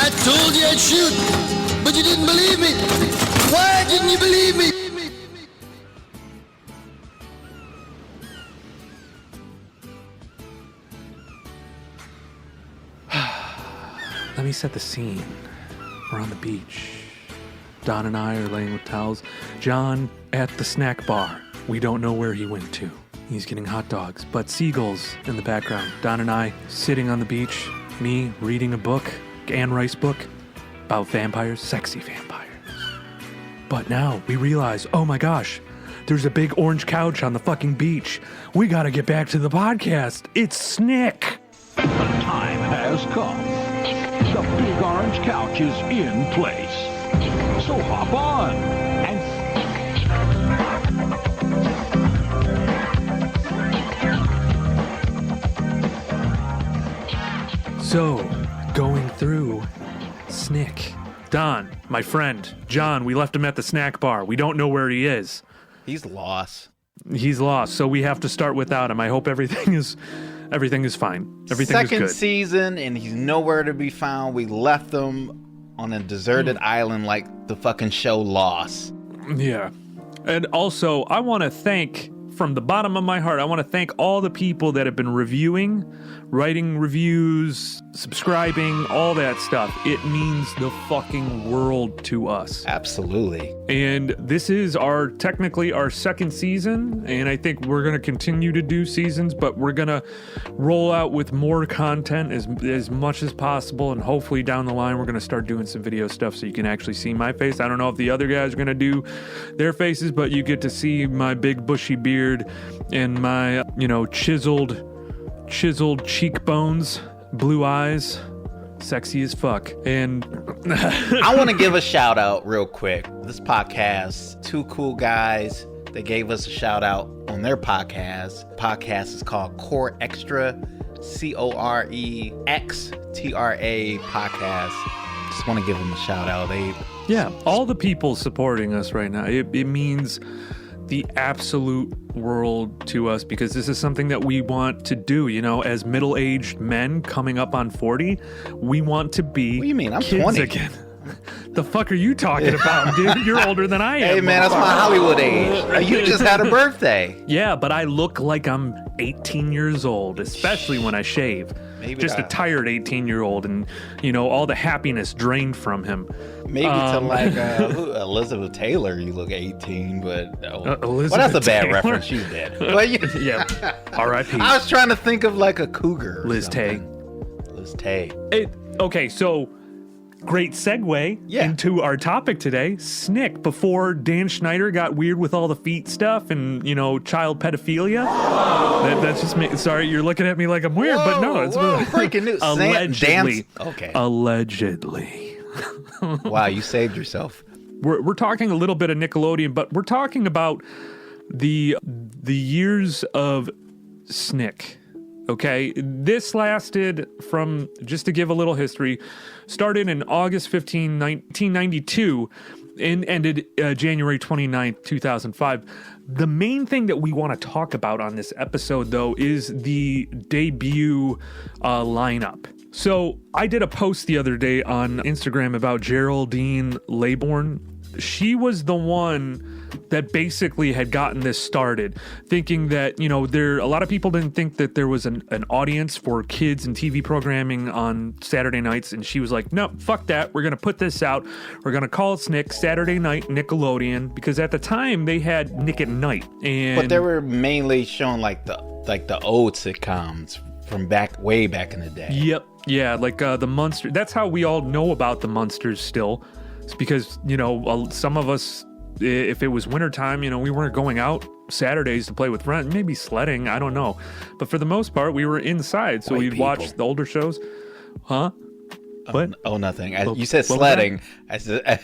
I told you I'd shoot, but you didn't believe me. Why didn't you believe me? Let me set the scene. We're on the beach. Don and I are laying with towels. John at the snack bar. We don't know where he went to. He's getting hot dogs, but seagulls in the background. Don and I sitting on the beach. Me reading a book, Anne Rice book, about vampires, sexy vampires. But now we realize, oh my gosh, there's a big orange couch on the fucking beach. We gotta get back to the podcast. It's SNICK. The time has come. The big orange couch is in place. So hop on and So, going through SNICK. Don, my friend, John, we left him at the snack bar. We don't know where he is. He's lost. He's lost, so we have to start without him. I hope everything is fine. Everything is good. Second season, and he's nowhere to be found. We left him on a deserted island like the fucking show Lost. Yeah. And also, I want to thank, from the bottom of my heart, I want to thank all the people that have been reviewing, writing reviews, subscribing, all that stuff. It means the fucking world to us. Absolutely. And this is technically our second season, and I think we're going to continue to do seasons, but we're going to roll out with more content as much as possible, and hopefully down the line we're going to start doing some video stuff so you can actually see my face. I don't know if the other guys are going to do their faces, but you get to see my big bushy beard and my, chiseled cheekbones, blue eyes, sexy as fuck. And I want to give a shout out real quick. This podcast, two cool guys, they gave us a shout out on their podcast. Podcast is called Core Extra, COREXTRA podcast. Just want to give them a shout out. All the people supporting us right now. It means the absolute world to us, because this is something that we want to do, as middle-aged men coming up on 40. We want to be What do you mean? I'm kids 20. again. The fuck are you talking about, dude? You're older than I am. Hey, man, that's my Hollywood age. You just had a birthday. Yeah, but I look like I'm 18 years old, especially when I shave. Maybe just a tired 18-year-old, and, all the happiness drained from him. Maybe to like Elizabeth Taylor, you look 18, but Elizabeth that's a bad Taylor. reference. She's dead. But Yeah, R.I.P. I was trying to think of like a cougar. Liz Tay. Liz Tay. Okay, so great segue into our topic today, SNICK. Before Dan Schneider got weird with all the feet stuff and, child pedophilia. That's just me. Sorry, you're looking at me like I'm weird, but no, it's freaking news. Allegedly. Okay. Allegedly. Wow, you saved yourself. We're talking a little bit of Nickelodeon, but we're talking about the years of SNICK. Okay, this lasted from, just to give a little history, started in August 15, 1992 and ended January 29th, 2005. The main thing that we want to talk about on this episode, though, is the debut lineup. So I did a post the other day on Instagram about Geraldine Layborn. She was the one that basically had gotten this started, thinking that, a lot of people didn't think that there was an audience for kids and TV programming on Saturday nights. And she was like, no, fuck that. We're going to put this out. We're going to call it SNICK, Saturday Night Nickelodeon, because at the time they had Nick at Night. But they were mainly showing like the old sitcoms from way back in the day. Yep. Yeah. Like the Munsters. That's how we all know about the Munsters still. It's because, some of us, if it was wintertime, we weren't going out Saturdays to play with friends, maybe sledding, I don't know. But for the most part, we were inside, so we'd watch the older shows. Huh? What? Oh, nothing. You said sledding. I said,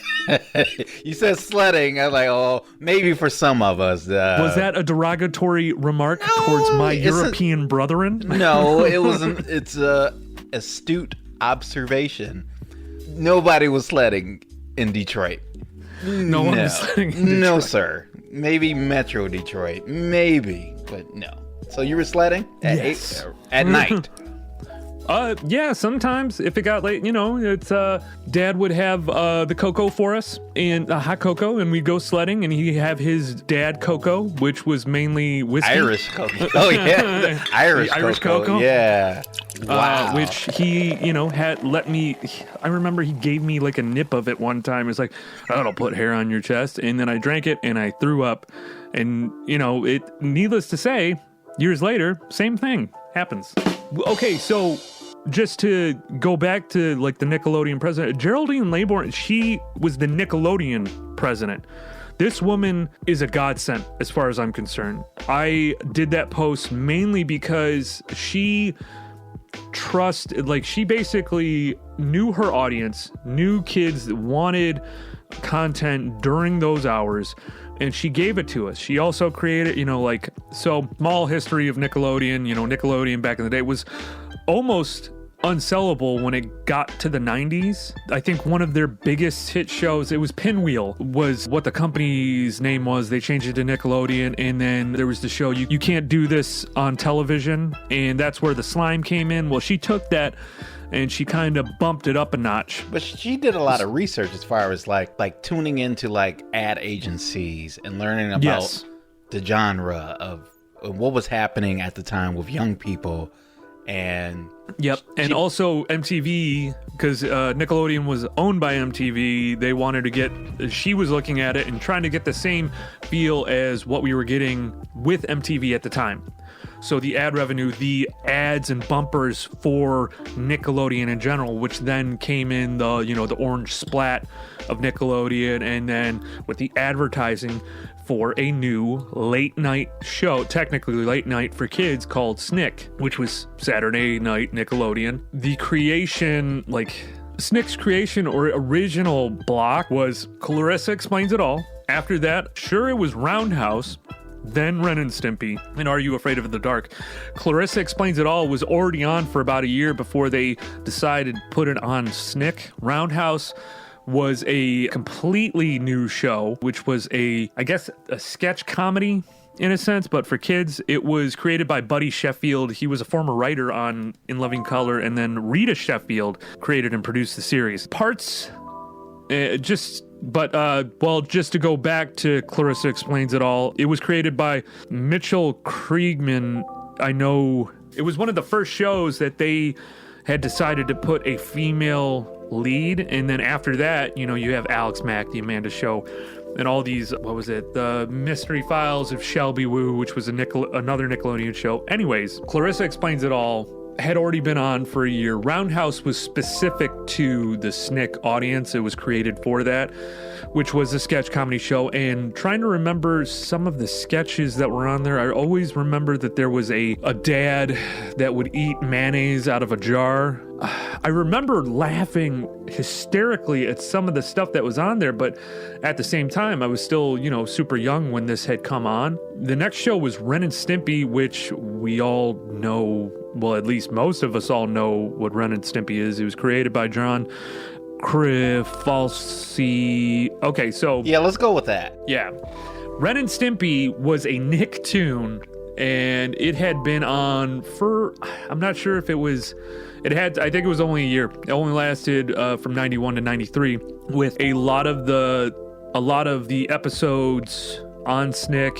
you said sledding. I was like, maybe for some of us. Was that a derogatory remark towards my European brethren? No, it wasn't. It's a astute observation. Nobody was sledding in Detroit. No one was sledding in Detroit. No, sir. Maybe Metro Detroit. Maybe, but no. So you were sledding at yes. at night? Yeah, sometimes if it got late, it's Dad would have the cocoa for us and hot cocoa, and we'd go sledding, and he'd have his dad cocoa, which was mainly whiskey. Irish cocoa. Oh yeah, Irish cocoa. Yeah. Wow. Which he, had let me. I remember he gave me like a nip of it one time. It's like, that'll put hair on your chest, and then I drank it and I threw up, and it. Needless to say, years later, same thing happens. Okay, so just to go back to like the Nickelodeon president, Geraldine Layborn, she was the Nickelodeon president. This woman is a godsend as far as I'm concerned. I did that post mainly because she basically knew her audience, knew kids that wanted content during those hours, and she gave it to us. She also created, small history of Nickelodeon. Nickelodeon back in the day was almost unsellable when it got to the 90s. I think one of their biggest hit shows, it was Pinwheel, was what the company's name was. They changed it to Nickelodeon, and then there was the show You Can't Do This on Television, and that's where the slime came in. Well, she took that and she kind of bumped it up a notch. But she did a lot of research as far as like tuning into like ad agencies and learning about the genre of what was happening at the time with young people. And also MTV, because Nickelodeon was owned by MTV. They wanted she was looking at it and trying to get the same feel as what we were getting with MTV at the time. So the ad revenue, the ads and bumpers for Nickelodeon in general, which then came in the orange splat of Nickelodeon, and then with the advertising for a new late night show, technically late night for kids, called SNICK, which was Saturday Night Nickelodeon. The creation, SNICK's creation or original block was Clarissa Explains It All. After that, it was Roundhouse, then Ren and Stimpy, and Are You Afraid of the Dark? Clarissa Explains It All was already on for about a year before they decided to put it on SNICK. Roundhouse was a completely new show, which was a sketch comedy in a sense, but for kids. It was created by Buddy Sheffield. He was a former writer on In Living Color, and then Rita Sheffield created and produced the series. Just to go back to Clarissa Explains It All, it was created by Mitchell Kriegman. I know it was one of the first shows that they had decided to put a female lead, and then after that, you have Alex Mack, The Amanda Show, and all these, the Mystery Files of Shelby Woo, which was another Nickelodeon show. Anyways, Clarissa Explains It All had already been on for a year. Roundhouse was specific to the SNICK audience. It was created for that, which was a sketch comedy show. And trying to remember some of the sketches that were on there, I always remember that there was a dad that would eat mayonnaise out of a jar. I remember laughing hysterically at some of the stuff that was on there, but at the same time, I was still, super young when this had come on. The next show was Ren and Stimpy, which we all know, well, at least most of us all know what Ren and Stimpy is. It was created by John Krifalsi. Okay, so... yeah, let's go with that. Yeah. Ren and Stimpy was a Nicktoon, and it had been on for... I'm not sure if it was... I think it was only a year. It only lasted from 91 to 93, with a lot of the episodes on SNICK,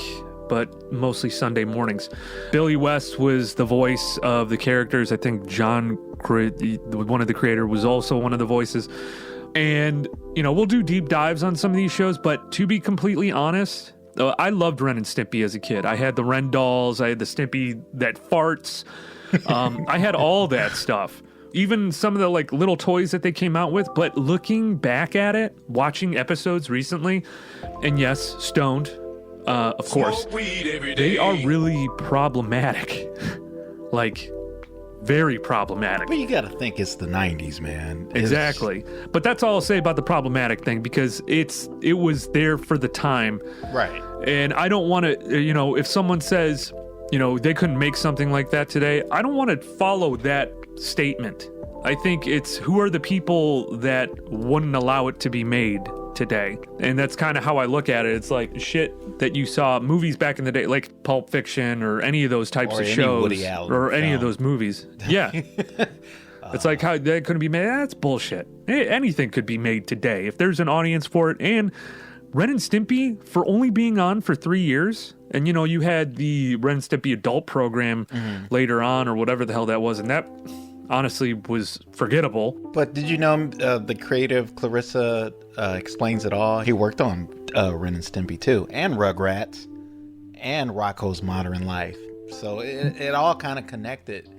but mostly Sunday mornings. Billy West was the voice of the characters. I think John, one of the creators, was also one of the voices. And, we'll do deep dives on some of these shows, but to be completely honest, I loved Ren and Stimpy as a kid. I had the Ren dolls. I had the Stimpy that farts. I had all that stuff. Even some of the little toys that they came out with. But looking back at it, watching episodes recently, and yes, stoned, of course, they are really problematic. Very problematic. But you gotta think it's the 90s, man. Exactly. But that's all I'll say about the problematic thing, because it was there for the time. Right. And I don't want to, if someone says, they couldn't make something like that today, I don't want to follow that statement. I think it's who are the people that wouldn't allow it to be made. today. And that's kind of how I look at it. It's like shit that you saw movies back in the day, like Pulp Fiction or any of those types of shows Woody Allen or any film. of those movies. Yeah. It's like how that couldn't be made. That's bullshit. Anything could be made today if there's an audience for it. And Ren and Stimpy, for only being on for 3 years, and you had the Ren and Stimpy adult program later on or whatever the hell that was, and that honestly was forgettable. But did you know the creative Clarissa Explains It All? He worked on Ren and Stimpy too, and Rugrats, and Rocco's Modern Life. So it all kind of connected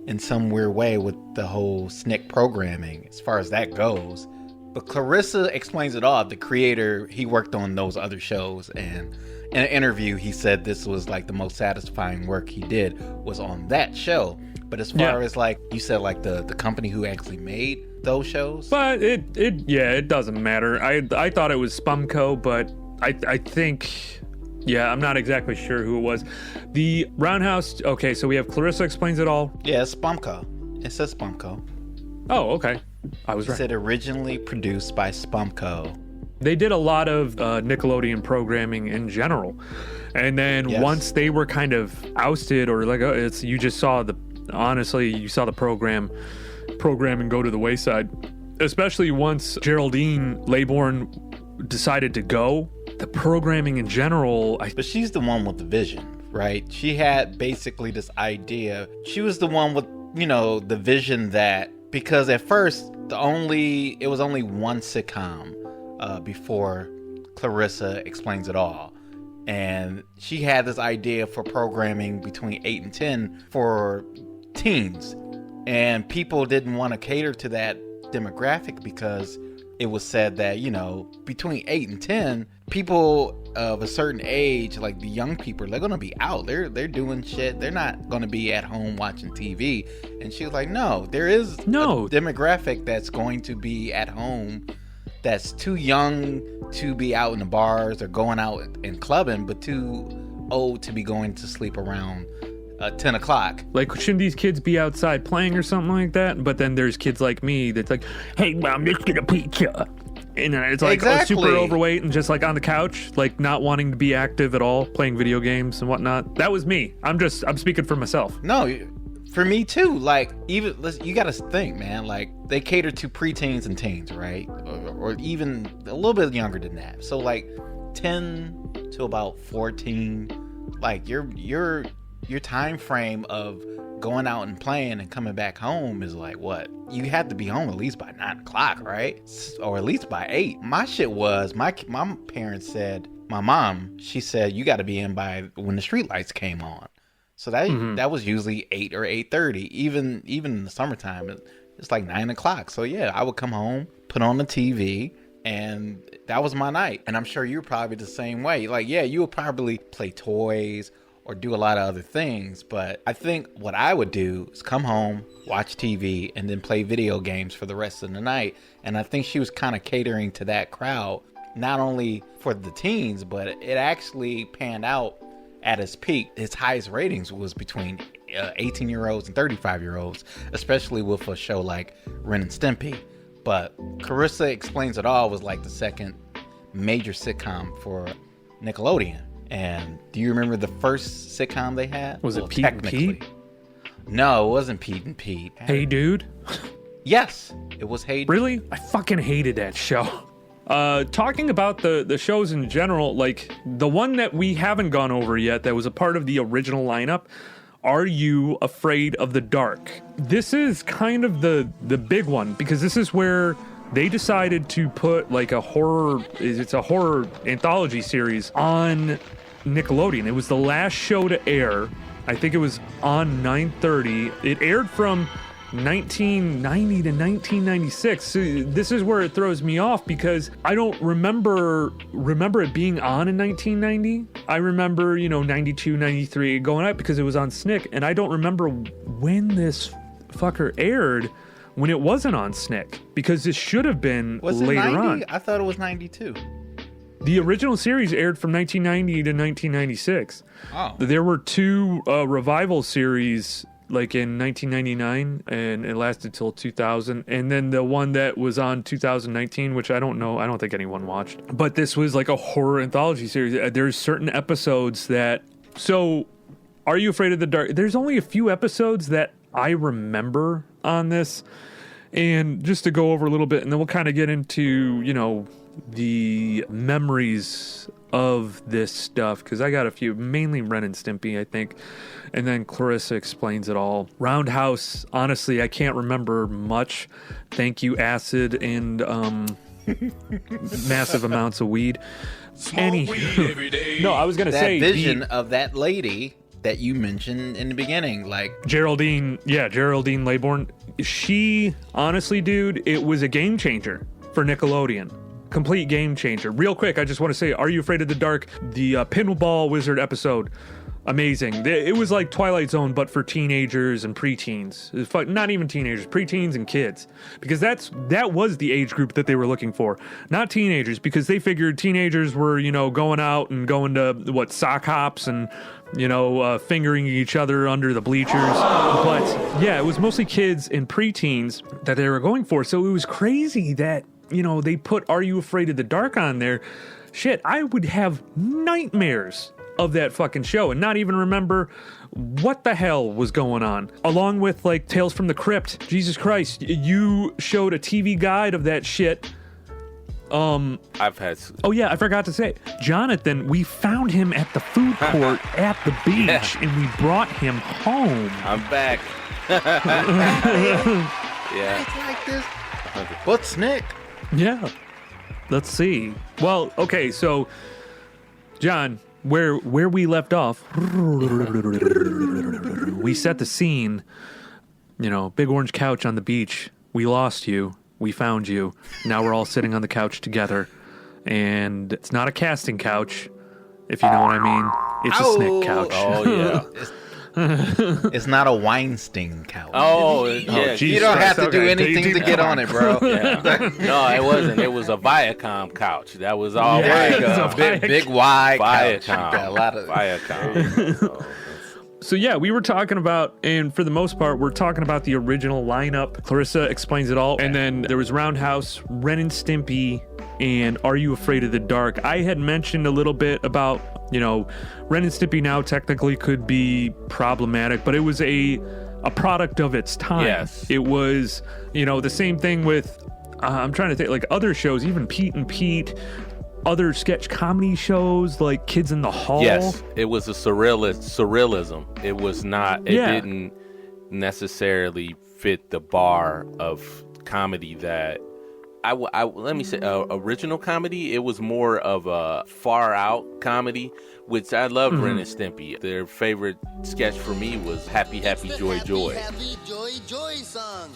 in some weird way with the whole SNICK programming as far as that goes. But Clarissa Explains It All, the creator, he worked on those other shows, and in an interview he said this was like the most satisfying work he did was on that show. But as far as like you said, like the company who actually made those shows, but it doesn't matter. I thought it was Spumco, but I think I'm not exactly sure who it was. The Roundhouse. Okay, so we have Clarissa Explains It All. Yeah, it's Spumco. It says Spumco. Oh, okay. I was right. It said originally produced by Spumco. They did a lot of Nickelodeon programming in general, and then once they were kind of ousted, or like you saw the programming go to the wayside, especially once Geraldine Layborn decided to go. The programming in general, but she's the one with the vision, right? She had basically this idea. She was the one with the vision that, because at first it was only one sitcom before Clarissa Explains It All, and she had this idea for programming between 8 and 10 for teens, and people didn't want to cater to that demographic because it was said that between 8 and 10, people of a certain age, like the young people, they're gonna be out, they're doing shit, they're not gonna be at home watching TV. And she was like, no, there is a demographic that's going to be at home that's too young to be out in the bars or going out and clubbing, but too old to be going to sleep around 10 o'clock. Like, shouldn't these kids be outside playing or something like that? But then there's kids like me that's like, hey mom, let's get a pizza. And it's like super overweight and just like on the couch, like not wanting to be active at all, playing video games and whatnot. That was me. I'm speaking for myself. No, for me too. Like, even you got to think, man. Like, they cater to preteens and teens, right? Or even a little bit younger than that. So like 10 to about 14. Like your time frame of going out and playing and coming back home is like, what? You had to be home at least by 9 o'clock, right? Or at least by 8. My shit was, my parents said, my mom, she said, you got to be in by when the street lights came on. So that was usually 8 or 8:30. Even in the summertime, it's like 9 o'clock. So yeah, I would come home, put on the TV, and that was my night. And I'm sure you're probably the same way. Like, yeah, you would probably play toys or do a lot of other things, but I think what I would do is come home, watch TV, and then play video games for the rest of the night. And I think she was kind of catering to that crowd, not only for the teens, but it actually panned out at its peak. Its highest ratings was between 18-year-olds and 35-year-olds, especially with a show like Ren and Stimpy. But Clarissa Explains It All was like the second major sitcom for Nickelodeon. And do you remember the first sitcom they had? Was it Pete and Pete? No, it wasn't Pete and Pete. Hey Dude? Yes, it was Hey Dude. Really? I fucking hated that show. Talking about the shows in general, like the one that we haven't gone over yet that was a part of the original lineup, Are You Afraid of the Dark? This is kind of the big one, because this is where they decided to put like it's a horror anthology series on Nickelodeon. It was the last show to air. I think it was on 9:30. It aired from 1990 to 1996. So this is where it throws me off, because I don't remember it being on in 1990. I remember, 92, 93 going up because it was on SNICK, and I don't remember when this fucker aired when it wasn't on SNICK, because this should have been later on. I thought it was 92. The original series aired from 1990 to 1996. Oh. There were two revival series like in 1999, and it lasted till 2000. And then the one that was on 2019, which I don't know, I don't think anyone watched. But this was like a horror anthology series. There's certain episodes that... So, Are You Afraid of the Dark? There's only a few episodes that I remember on this. And just to go over a little bit, and then we'll kind of get into, you know, the memories of this stuff, because I got a few, mainly Ren and Stimpy, I think, and then Clarissa Explains It All. Roundhouse, honestly, I can't remember much. Thank you, acid and massive amounts of weed. No, I was gonna say that vision of that lady that you mentioned in the beginning, like Geraldine Layborn. She, honestly, dude, it was a game changer for Nickelodeon. Complete game changer. Real quick, I just want to say, Are You Afraid of the Dark? The Pinball Wizard episode, amazing. It was like Twilight Zone, but for teenagers and preteens. Not even teenagers, preteens and kids, because that was the age group that they were looking for. Not teenagers, because they figured teenagers were, you know, going out and going to sock hops and, you know, fingering each other under the bleachers. But yeah, it was mostly kids and preteens that they were going for. So it was crazy that, you know, they put Are You Afraid of the Dark on there. Shit, I would have nightmares of that fucking show and not even remember what the hell was going on. Along with like Tales from the Crypt. Jesus Christ, you showed a TV guide of that shit. I've had... Oh yeah, I forgot to say, Jonathan, we found him at the food court at the beach, and we brought him home. I'm back. Yeah. it's like this. What's SNICK? Yeah. Let's see. Well, okay, so John, where we left off, we set the scene, you know, big orange couch on the beach. We lost you. We found you. Now we're all sitting on the couch together. And it's not a casting couch, if you know what I mean. It's a SNICK couch. Oh, yeah. It's not a Weinstein couch. Oh, yeah. You don't have to do anything to get on it, bro. Yeah. No, it wasn't. It was a Viacom couch. That was all Big, big wide Viacom. couch. Got a lot of Viacom. So yeah, we were talking about, and for the most part, we're talking about the original lineup. Clarissa Explains It All. And then there was Roundhouse, Ren and Stimpy, and Are You Afraid of the Dark? I had mentioned a little bit about, you know, Ren and Stimpy now technically could be problematic, but it was a product of its time. Yes. It was, you know, the same thing with, I'm trying to think, like other shows, even Pete and Pete, other sketch comedy shows like Kids in the Hall. Yes, it was a surrealism. It was not, it didn't necessarily fit the bar of comedy that let me say original comedy. It was more of a far out comedy, which I loved. Ren and Stimpy. Their favorite sketch for me was Happy Happy Joy Joy. Happy Joy Joy song.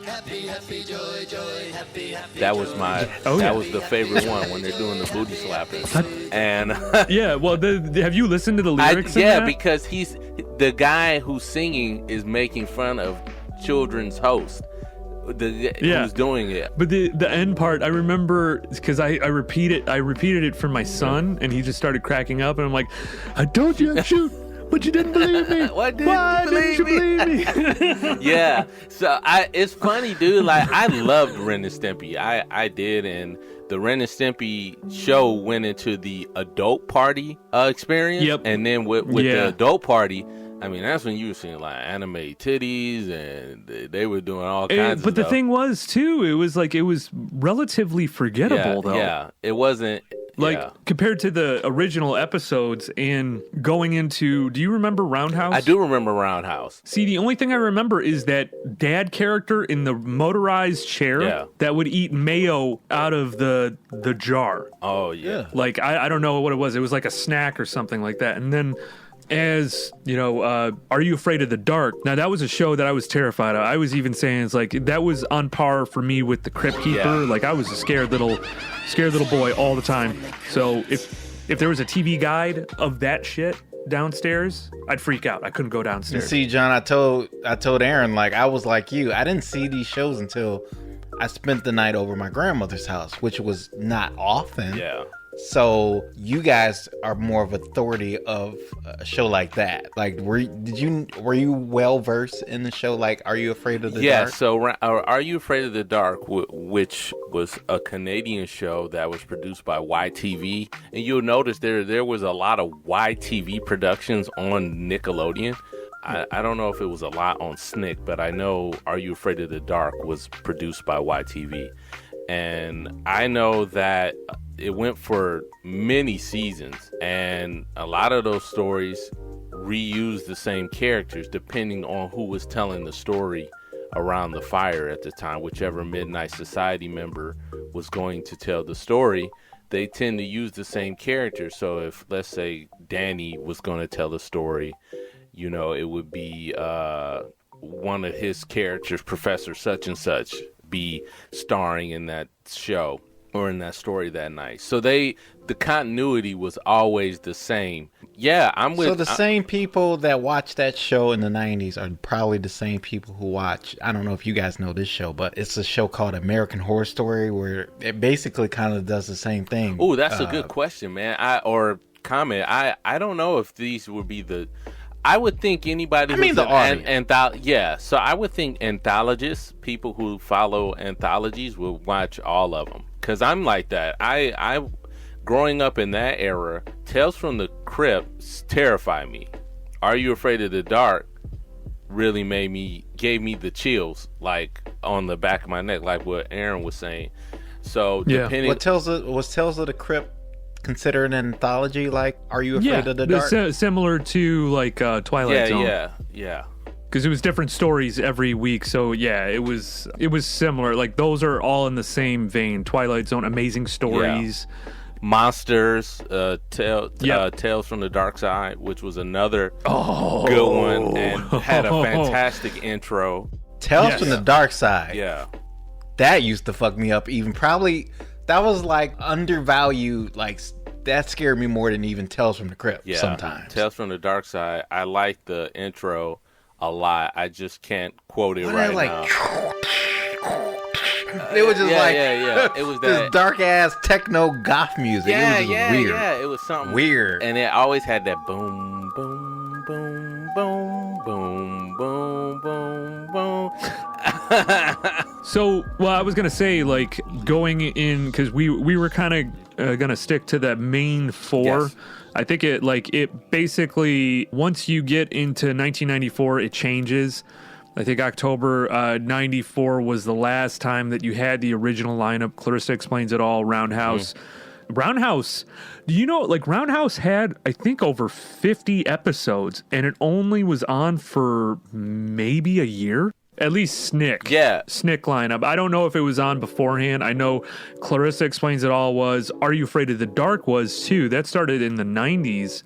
Happy Happy Joy Joy Happy Happy. That was my that was the favorite one when they're doing the booty slapping. And yeah, well, have you listened to the lyrics? Because he's the guy who's singing is making fun of children's host. Who's doing it. But the end part, I remember because I repeated it for my son, and he just started cracking up, and I'm like, I told you I'd shoot, but you didn't believe me. Why didn't you believe me? Yeah. So it's funny, dude. Like, I loved Ren and Stimpy. I did, and the Ren and Stimpy show went into the adult party experience. Yep. And then with the adult party, I mean, that's when you were seeing like anime titties, and they were doing all kinds of stuff. But the thing was, too, it was relatively forgettable, though. Yeah, it wasn't. Compared to the original episodes and going into, do you remember Roundhouse? I do remember Roundhouse. See, the only thing I remember is that dad character in the motorized chair that would eat mayo out of the jar. Oh, yeah. Like, I don't know what it was. It was like a snack or something like that. And then, as you know, Are You Afraid of the Dark? Now, that was a show that I was terrified of. I was even saying, it's like, that was on par for me with the Crypt Keeper. Yeah. Like, I was a scared little boy all the time. So if there was a TV guide of that shit downstairs, I'd freak out. I couldn't go downstairs. You see, John, I told Aaron, like, I was like you. I didn't see these shows until I spent the night over my grandmother's house, which was not often. Yeah. So you guys are more of authority of a show like that. Like, were you well versed in the show? Like, Are You Afraid of the Dark? Yeah. So, Are You Afraid of the Dark, which was a Canadian show that was produced by YTV, and you'll notice there was a lot of YTV productions on Nickelodeon. I don't know if it was a lot on SNICK, but I know Are You Afraid of the Dark was produced by YTV. And I know that it went for many seasons, and a lot of those stories reused the same characters depending on who was telling the story around the fire at the time. Whichever Midnight Society member was going to tell the story, they tend to use the same characters. So if, let's say, Danny was going to tell the story, it would be one of his characters, Professor such and such, be starring in that show or in that story that night. So the continuity was always the same. Yeah, So the same people that watched that show in the 90s are probably the same people who watch, I don't know if you guys know this show, but it's a show called American Horror Story where it basically kind of does the same thing. Oh, that's a good question, man. I don't know if these would be I would think anybody who's the audience. So I would think anthologists, people who follow anthologies, will watch all of them. Because I'm like that. I growing up in that era, Tales from the Crypt terrified me. Are You Afraid of the Dark really gave me the chills, like on the back of my neck, like what Aaron was saying. So depending, was Tales of the Crypt considered an anthology? Like, Are You Afraid of the Dark? Similar to like Twilight Zone. Yeah. Because it was different stories every week, so yeah, it was similar. Like those are all in the same vein. Twilight Zone, amazing stories, Monsters, Tales from the Dark Side, which was another good one and had a fantastic intro. Tales from the Dark Side. Yeah, that used to fuck me up. Even probably that was like undervalued. Like that scared me more than even Tales from the Crypt. Yeah, sometimes Tales from the Dark Side. I like the intro a lot. I just can't quote it right now. It was just yeah. It was that this dark ass techno goth music. Yeah, it was just weird. Yeah, it was something weird, and it always had that boom, boom, boom, boom, boom, boom, boom, boom. So, well, I was gonna say, like, going in, because we were kind of gonna stick to that main four. Yes. I think it basically, once you get into 1994, it changes. I think October 94 was the last time that you had the original lineup. Clarissa Explains It All, Roundhouse. Roundhouse, Roundhouse had, I think, over 50 episodes, and it only was on for maybe a year. At least SNICK. Yeah. SNICK lineup. I don't know if it was on beforehand. I know Clarissa Explains It All was. Are You Afraid of the Dark was, too. That started in the 90s.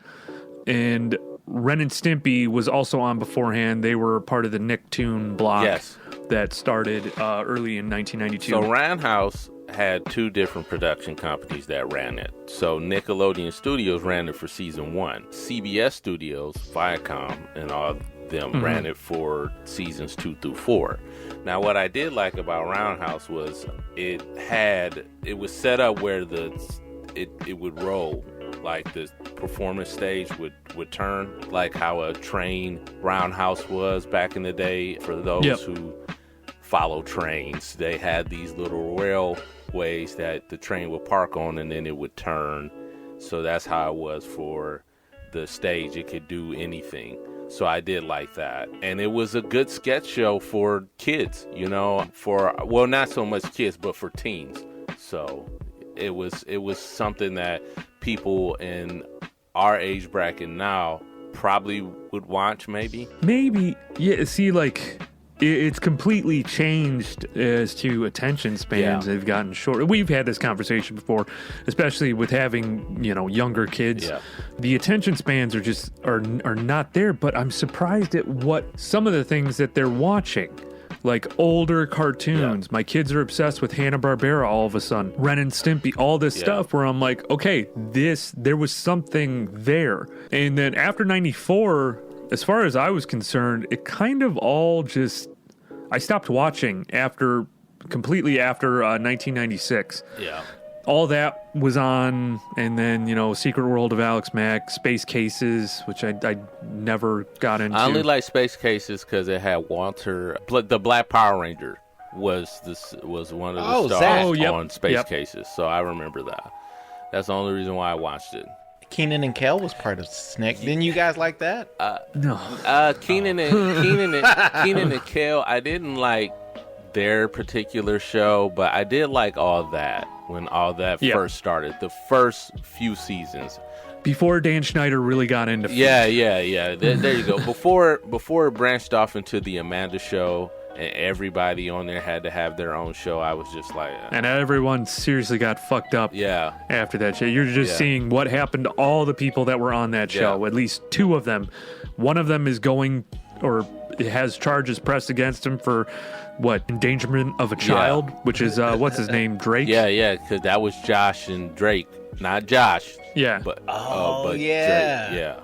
And Ren and Stimpy was also on beforehand. They were part of the Nicktoon block that started early in 1992. So Roundhouse had two different production companies that ran it. So Nickelodeon Studios ran it for season 1. CBS Studios, Viacom, and all them ran it for seasons 2 through 4. Now, what I did like about Roundhouse was it was set up where it would roll. Like the performance stage would turn, like how a train roundhouse was back in the day. For those who follow trains, they had these little railways that the train would park on, and then it would turn. So that's how it was for the stage. It could do anything. So I did like that. And it was a good sketch show for kids, not so much kids, but for teens. So it was something that people in our age bracket now probably would watch, maybe. Yeah, see, like, it's completely changed as to attention spans. They've gotten shorter. We've had this conversation before, especially with having, younger kids. Yeah. The attention spans are not there, but I'm surprised at what some of the things that they're watching. Like older cartoons. My kids are obsessed with Hanna-Barbera all of a sudden. Ren and Stimpy, all this stuff where I'm like, okay, there was something there. And then after 94, as far as I was concerned, it kind of all I stopped watching completely after 1996. Yeah. all that was on, and then, Secret World of Alex Mack, Space Cases, which I never got into. I only like Space Cases because it had Walter, the Black Power Ranger was one of the stars on Space Cases, so I remember that. That's the only reason why I watched it. Keenan and Kel was part of SNICK. Didn't you guys like that? No. Keenan and Kel, I didn't like their particular show, but I did like All That when All That first started. The first few seasons. Before Dan Schneider really got into Yeah. There you go. Before it branched off into the Amanda Show and everybody on there had to have their own show, I was just like... And everyone seriously got fucked up after that show. You're just seeing what happened to all the people that were on that show, at least two of them. One of them is going, or has charges pressed against him for, endangerment of a child, which is, what's his name, Drake? Yeah, because that was Josh and Drake. Not Josh. Yeah. But Drake, yeah.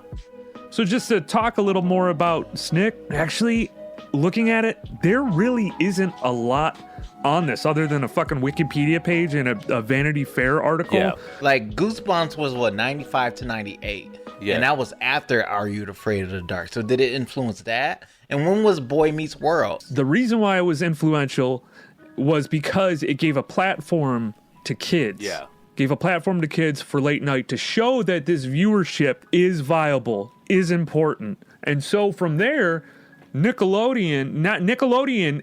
So just to talk a little more about SNICK, actually... Looking at it, there really isn't a lot on this other than a fucking Wikipedia page and a Vanity Fair article. Yeah. Like Goosebumps was 95 to 98. Yeah. And that was after Are You Afraid of the Dark? So did it influence that? And when was Boy Meets World? The reason why it was influential was because it gave a platform to kids. Yeah. Gave a platform to kids for late night to show that this viewership is viable, is important. And so from there... Nickelodeon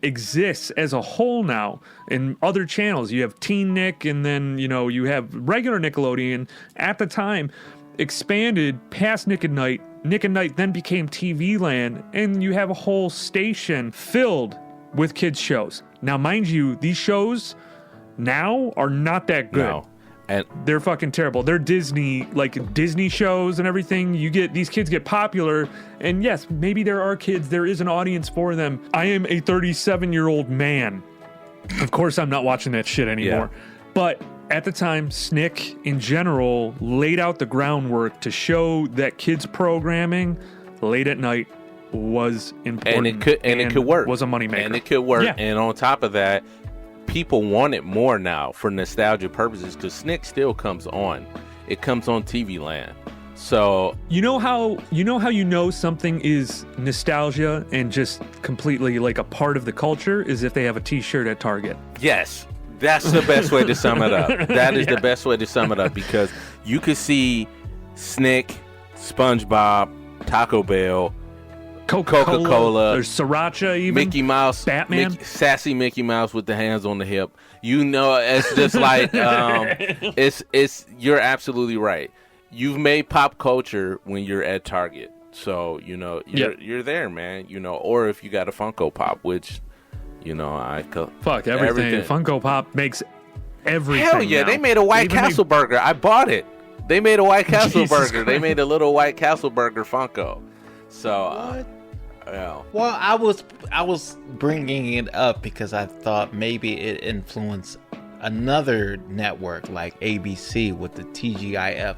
exists as a whole now in other channels. You have Teen Nick, and then you have regular Nickelodeon. At the time, expanded past Nick at Night. Nick at Night then became TV Land, and you have a whole station filled with kids shows. Now, mind you, these shows now are not that good. No. And they're fucking terrible. They're Disney shows and everything. These kids get popular, and yes, maybe there are kids. There is an audience for them. I am a 37-year-old man. Of course, I'm not watching that shit anymore. Yeah. But at the time, SNICK in general laid out the groundwork to show that kids programming late at night was important, and it could work. Was a moneymaker, and it could work. Yeah. And on top of that, people want it more now for nostalgia purposes because SNICK still comes on. It comes on TV Land. So you know how something is nostalgia and just completely like a part of the culture is if they have a T-shirt at Target. Yes, that's the best way to sum it up. That is the best way to sum it up because you could see SNICK, SpongeBob, Taco Bell, Coca-Cola, there's Sriracha, even Mickey Mouse, Batman, sassy Mickey Mouse with the hands on the hip. It's just like it's. You're absolutely right. You've made pop culture when you're at Target, so you're there, man. Or if you got a Funko Pop, which fuck everything. Funko Pop makes everything. Hell yeah, they made a White Castle burger. I bought it. They made a White Castle burger. They made a little White Castle burger Funko. So. Yeah. Well, I was bringing it up because I thought maybe it influenced another network like ABC with the TGIF.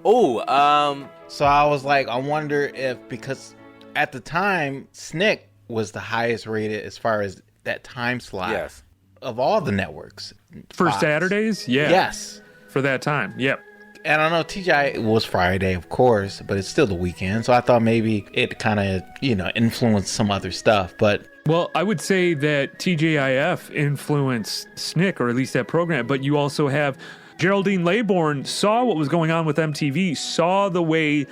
So I was like, I wonder if because at the time SNICK was the highest rated as far as that time slot of all the networks for Saturdays. Yeah. Yes. For that time. Yep. And I know TGI was Friday, of course, but it's still the weekend. So I thought maybe it kind of, influenced some other stuff. But well, I would say that TGIF influenced SNICK, or at least that program. But you also have Geraldine Layborn saw what was going on with MTV, saw the way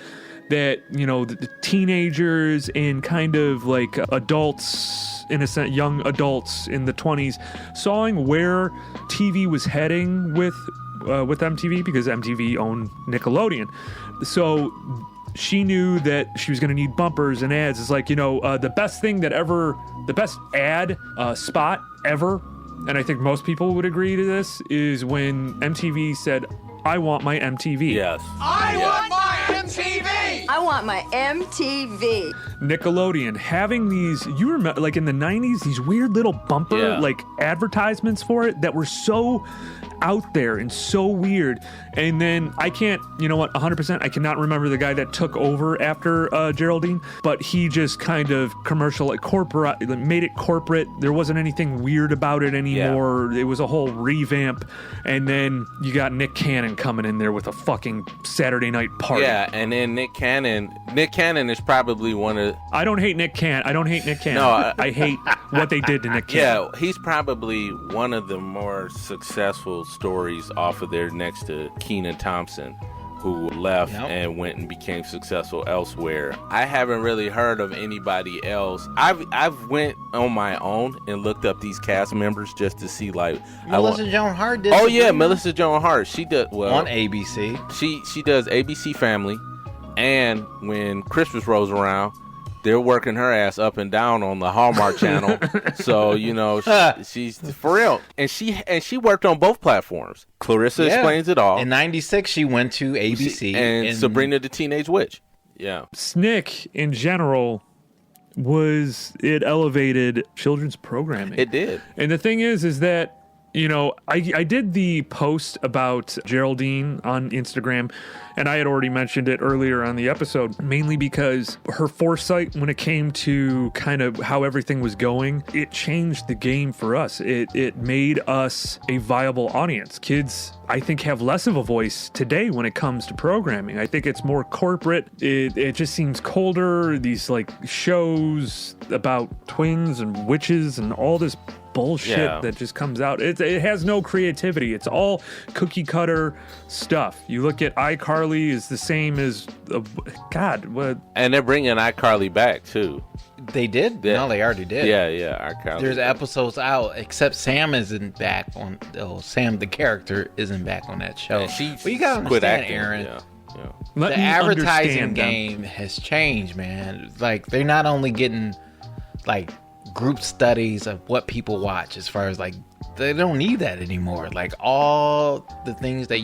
that, the teenagers and kind of like adults, in a sense, young adults in the 20s, sawing where TV was heading with MTV because MTV owned Nickelodeon. So she knew that she was going to need bumpers and ads. It's like, the best ad spot ever, and I think most people would agree to this, is when MTV said, I want my MTV. Yes. I want my MTV! I want my MTV. Nickelodeon having these, you remember, like in the 90s, these weird little bumper like advertisements for it that were so out there and so weird. And then I can't, you know what, 100%, I cannot remember the guy that took over after Geraldine, but he just kind of commercial, like corporate, made it corporate. There wasn't anything weird about it anymore. It was a whole revamp. And then you got Nick Cannon coming in there with a fucking Saturday night party. Yeah, and then Nick Cannon is probably one of... I don't hate Nick Cannon. No, I hate what they did to Nick Cannon. Yeah, he's probably one of the more successful stories off of there next to Kenan Thompson, who left and went and became successful elsewhere. I haven't really heard of anybody else. I've went on my own and looked up these cast members just to see, like, Melissa Joan Hart did. Oh yeah, Melissa Joan Hart. She does well on ABC. She does ABC Family, and when Christmas rolls around, they're working her ass up and down on the Hallmark Channel. So, you know, she's for real. And she worked on both platforms. Clarissa Explains It All. In 96, she went to ABC. And Sabrina the Teenage Witch. Yeah. SNICK, in general, it elevated children's programming. It did. And the thing is that, you know, I did the post about Geraldine on Instagram, and I had already mentioned it earlier on the episode, mainly because her foresight when it came to kind of how everything was going, it changed the game for us. It made us a viable audience. Kids, I think, have less of a voice today when it comes to programming. I think it's more corporate. It just seems colder. These like shows about twins and witches and all this bullshit that just comes out. It has no creativity. It's all cookie cutter stuff. You look at iCarly is the same as God. What? And they're bringing iCarly back too. They did? No, they already did. Yeah, iCarly. There's episodes out, except Sam isn't back on. Oh, Sam the character isn't back on that show. But you gotta understand, Aaron. Yeah. The advertising game has changed, man. Like, they're not only getting like group studies of what people watch, as far as like, they don't need that anymore. Like, all the things that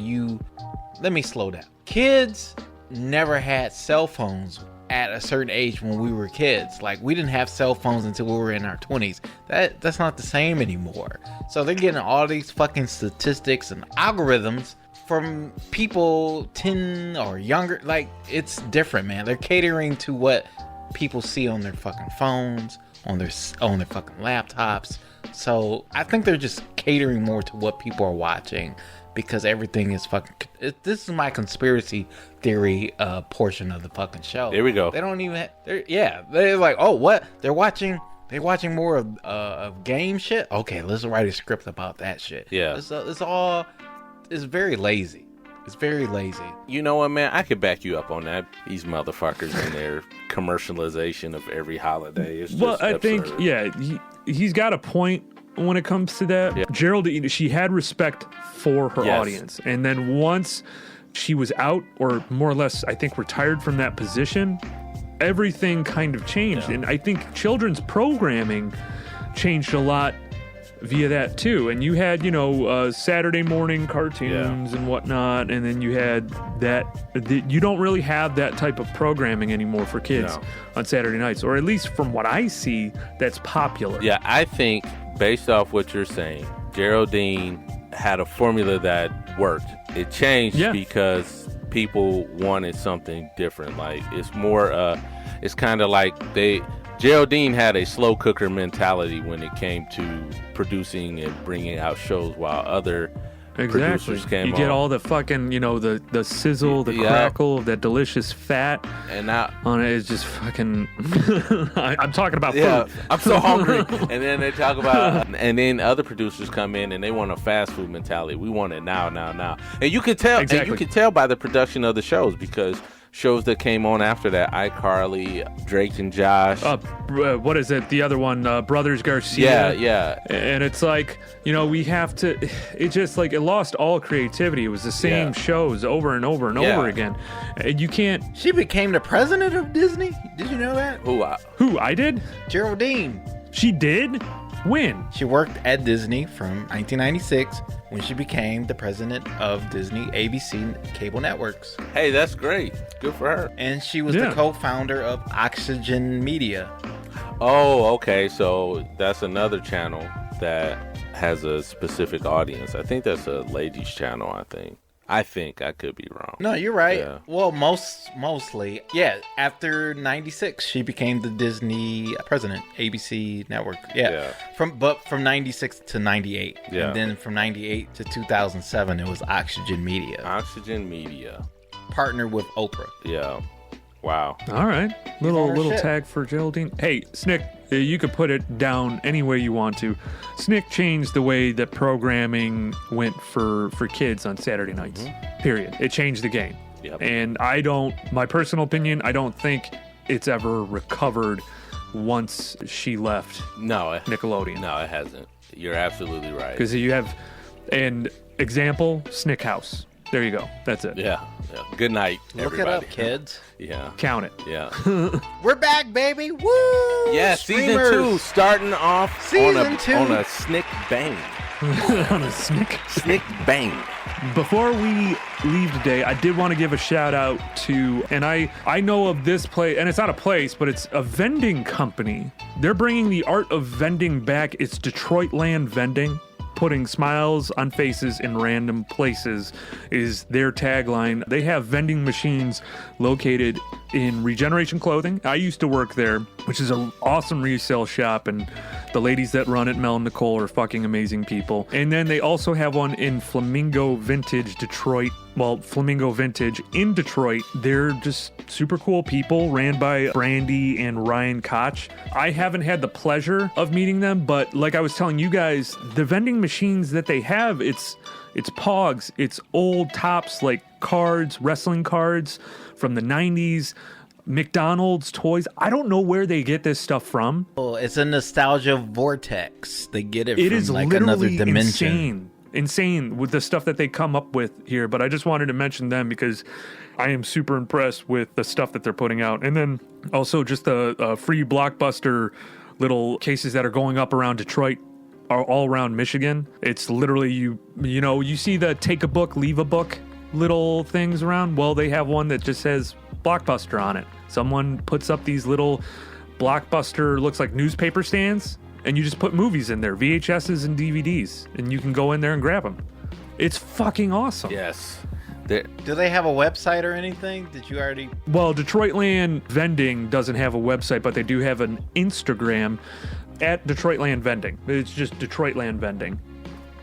let me slow down. Kids never had cell phones at a certain age when we were kids. Like, we didn't have cell phones until we were in our 20s. That's not the same anymore. So they're getting all these fucking statistics and algorithms from people 10 or younger. Like, it's different, man. They're catering to what people see on their fucking phones, on their fucking laptops. So I think they're just catering more to what people are watching, because everything is fucking... This is my conspiracy theory portion of the fucking show. There we go. They don't even... They're like, oh, what? They're watching more of game shit? Okay, let's write a script about that shit. Yeah. It's very lazy. It's very lazy. You know what, man? I could back you up on that. These motherfuckers and their commercialization of every holiday is just absurd. I think, he's got a point when it comes to that. Yeah. Geraldine, she had respect for her audience. And then once she was out, or more or less, I think, retired from that position, everything kind of changed. Yeah. And I think children's programming changed a lot via that too. And you had, Saturday morning cartoons and whatnot, and then you had you don't really have that type of programming anymore for kids on Saturday nights, or at least from what I see, that's popular. Yeah, I think based off what you're saying, Geraldine had a formula that worked. It changed because people wanted something different. Like, it's more it's kind of like Geraldine had a slow cooker mentality when it came to producing and bringing out shows, while other producers came on. You get all the fucking, the sizzle, the crackle of that delicious fat. And now on it is just fucking... I'm talking about food. I'm so hungry. And then they talk about... And then other producers come in and they want a fast food mentality. We want it now. And you can tell. Exactly. And you can tell by the production of the shows, because... shows that came on after that, iCarly, Drake and Josh. What is it? The other one, Brothers Garcia. Yeah. And it's like, we have to... It just, like, it lost all creativity. It was the same shows over and over and over again. And you can't... She became the president of Disney? Did you know that? Who, I did? Geraldine. She did? When? She worked at Disney from 1996 when she became the president of Disney ABC Cable Networks. Hey, that's great. Good for her. And she was the co-founder of Oxygen Media. Oh, okay. So that's another channel that has a specific audience. I think that's a ladies' channel, I think. I could be wrong. No, you're right. Yeah. Well, mostly. Yeah, after 96, she became the Disney president, ABC Network. Yeah. From 96 to 98. Yeah. And then from 98 to 2007, it was Oxygen Media. Oxygen Media. Partnered with Oprah. Yeah. Wow. All right. Little shit. tag for Geraldine. Hey, Snick, you could put it down any way you want to. Snick changed the way that programming went for kids on Saturday nights. Period. It changed the game. Yep. And my personal opinion, I don't think it's ever recovered once she left Nickelodeon. No, it hasn't. You're absolutely right. Because you have an example, Snick House. There you go. That's it. Yeah. Good night, Look everybody. it up, kids. Yeah. Count it. Yeah. We're back, baby. Woo! Yeah, Streamers. season 2 starting off Season 2. on a snick bang. On a Snick. Snick bang. Before we leave today, I did want to give a shout out to, and I know of this place, and it's not a place, but it's a vending company. They're bringing the art of vending back. It's Detroit Land Vending. Putting smiles on faces in random places is their tagline. They have vending machines located in Regeneration Clothing. I used to work there, which is an awesome resale shop, and the ladies that run it, Mel and Nicole, are fucking amazing people. And then they also have one in Flamingo Vintage Detroit. Well, Flamingo Vintage in Detroit. They're just super cool people, ran by Brandy and Ryan Koch. I haven't had the pleasure of meeting them, but like I was telling you guys, the vending machines that they have, it's Pogs, it's old tops like cards, wrestling cards from the 90s, McDonald's toys. I don't know where they get this stuff from. Oh, it's a nostalgia vortex. They get it It from is like literally another dimension. Insane with the stuff that they come up with here. But I just wanted to mention them because I am super impressed with the stuff that they're putting out. And then also just the free Blockbuster little cases that are going up around Detroit, are all around Michigan. It's literally you see the take a book, leave a book little things around. Well, they have one that just says Blockbuster on it. Someone puts up these little Blockbuster, looks like newspaper stands, and you just put movies in there, VHSs and DVDs, and you can go in there and grab them. It's fucking awesome. Yes. Do they have a website or anything? Did you already? Well, Detroit Land Vending doesn't have a website, but they do have an Instagram at Detroit Land Vending. It's just Detroit Land Vending.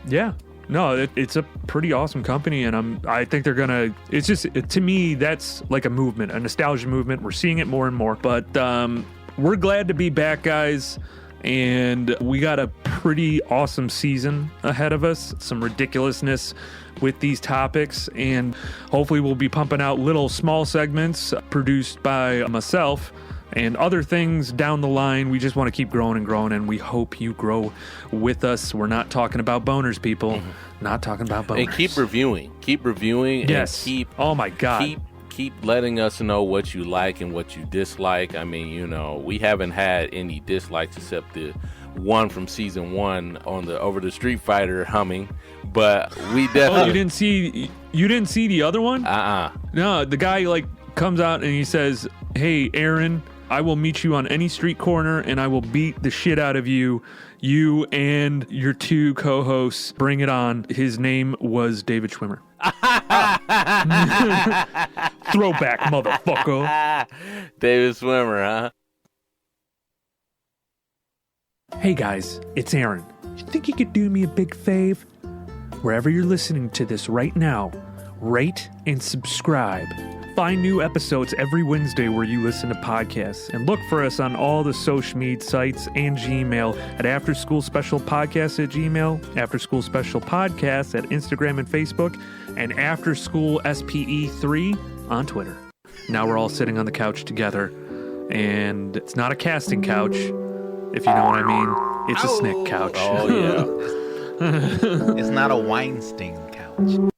Yeah. No, it's a pretty awesome company, and I think they're gonna. It's just, to me, that's like a movement, a nostalgia movement. We're seeing it more and more, but we're glad to be back, guys. And we got a pretty awesome season ahead of us. Some ridiculousness with these topics, and hopefully we'll be pumping out little small segments produced by myself and other things down the line. We just want to keep growing and growing, and we hope you grow with us. We're not talking about boners, people. Not talking about boners. And keep reviewing. Yes. And oh my God. Keep letting us know what you like and what you dislike. I mean, we haven't had any dislikes except the one from season 1 on the over the Street Fighter humming, but we definitely. Oh, you didn't see the other one? No, the guy comes out and he says, "Hey, Aaron, I will meet you on any street corner and I will beat the shit out of you. You and your 2 co-hosts, bring it on." His name was David Schwimmer. Throwback, motherfucker. David Schwimmer, huh? Hey guys, it's Aaron. You think you could do me a big fave? Wherever you're listening to this right now, rate and subscribe. Find new episodes every Wednesday where you listen to podcasts, and look for us on all the social media sites and Gmail at After School Special Podcast at Gmail, After School Special Podcast at Instagram and Facebook, and After School SPE3 on Twitter. Now we're all sitting on the couch together, and it's not a casting couch, if you know what I mean. It's a SNICK couch. Oh, yeah. It's not a Weinstein couch.